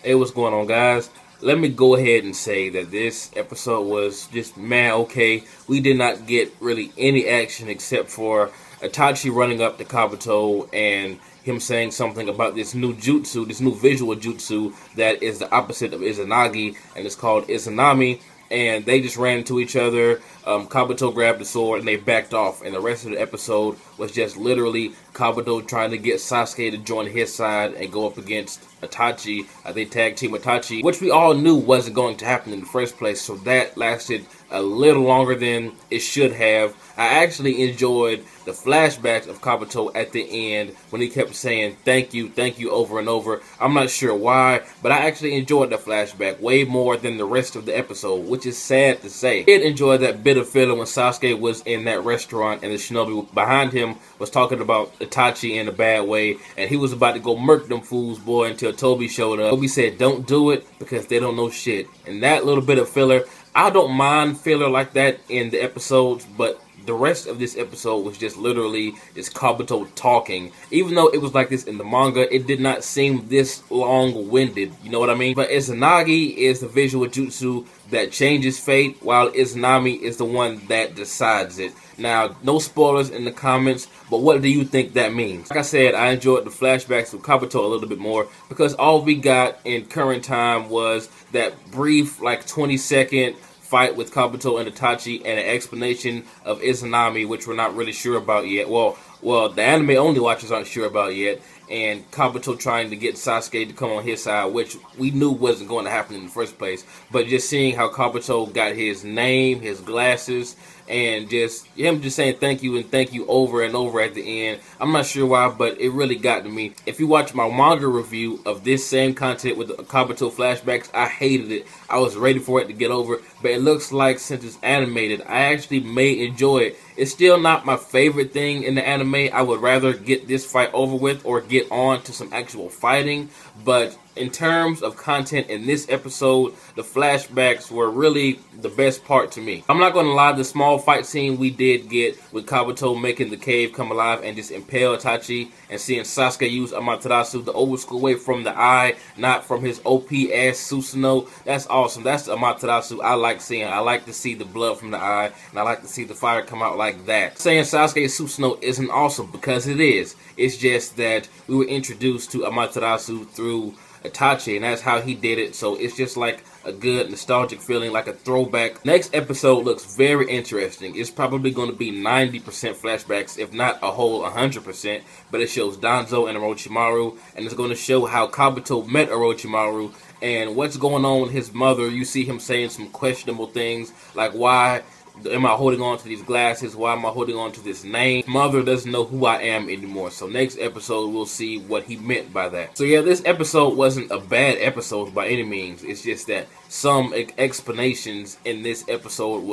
Hey, what's going on, guys? Let me go ahead and say that this episode was just okay. We did not get really any action except for Itachi running up to Kabuto and him saying something about this new jutsu, this new visual jutsu that is the opposite of Izanagi, and it's called Izanami. And they just ran into each other. Kabuto grabbed the sword and they backed off. And the rest of the episode was just literally Kabuto trying to get Sasuke to join his side and go up against Itachi. They tag team Itachi, which we all knew wasn't going to happen in the first place. So that lasted a little longer than it should have. I actually enjoyed the flashbacks of Kabuto at the end when he kept saying thank you over and over. I'm not sure why, but I actually enjoyed the flashback way more than the rest of the episode, which is sad to say. I did enjoy that bit of feeling when Sasuke was in that restaurant and the shinobi behind him was talking about Itachi in a bad way, and he was about to go murk them fools, boy, until Toby showed up. Toby said don't do it because they don't know shit. And that little bit of filler, I don't mind filler like that in the episodes, but the rest of this episode was just literally just Kabuto talking. Even though it was like this in the manga, it did not seem this long-winded, you know what I mean? But Izanagi is the visual jutsu that changes fate, while Izanami is the one that decides it. Now, no spoilers in the comments, but what do you think that means? Like I said, I enjoyed the flashbacks of Kabuto a little bit more because all we got in current time was that brief, like 20-second fight with Kabuto and Itachi and an explanation of Izanami, which we're not really sure about yet. Well, the anime only watchers aren't sure about yet. And Kabuto trying to get Sasuke to come on his side, which we knew wasn't going to happen in the first place. But just seeing how Kabuto got his name, his glasses, and just him just saying thank you and thank you over and over at the end. I'm not sure why, but it really got to me. If you watch my manga review of this same content with the Kabuto flashbacks, I hated it. I was ready for it to get over, but it looks like since it's animated, I actually may enjoy it. It's still not my favorite thing in the anime. I would rather get this fight over with or get on to some actual fighting, but in terms of content in this episode, the flashbacks were really the best part to me. I'm not going to lie, the small fight scene we did get with Kabuto making the cave come alive and just impale Itachi and seeing Sasuke use Amaterasu the old school way from the eye, not from his OP-ass Susanoo. That's awesome. That's Amaterasu I like seeing. I like to see the blood from the eye, and I like to see the fire come out like that. Saying Sasuke Susanoo isn't awesome because it is. It's just that we were introduced to Amaterasu through Itachi, and that's how he did it, so it's just like a good nostalgic feeling, like a throwback. Next episode looks very interesting. It's probably going to be 90% flashbacks, if not a whole 100%, but it shows Danzo and Orochimaru, and it's going to show how Kabuto met Orochimaru and what's going on with his mother. You see him saying some questionable things, like why am I holding on to these glasses? Why am I holding on to this name? Mother doesn't know who I am anymore. So next episode, we'll see what he meant by that. So yeah, this episode wasn't a bad episode by any means. It's just that some explanations in this episode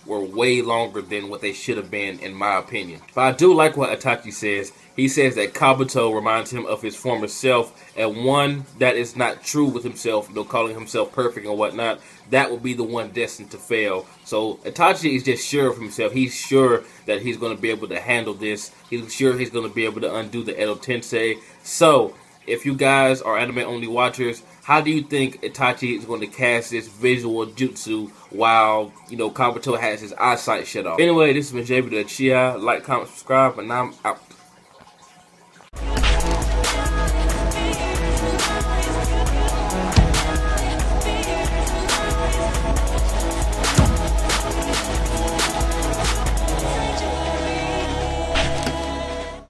were way longer than what they should have been, in my opinion. But I do like what Itachi says. He says that Kabuto reminds him of his former self, and one that is not true with himself, you know, calling himself perfect and whatnot, that will be the one destined to fail. So Itachi is just sure of himself. He's sure that he's going to be able to handle this. He's sure he's going to be able to undo the Edo Tensei. So if you guys are anime-only watchers, how do you think Itachi is going to cast this visual jutsu while, you know, Kabuto has his eyesight shut off? Anyway, this has been jbDAuchiha. Like, comment, subscribe, and I'm out.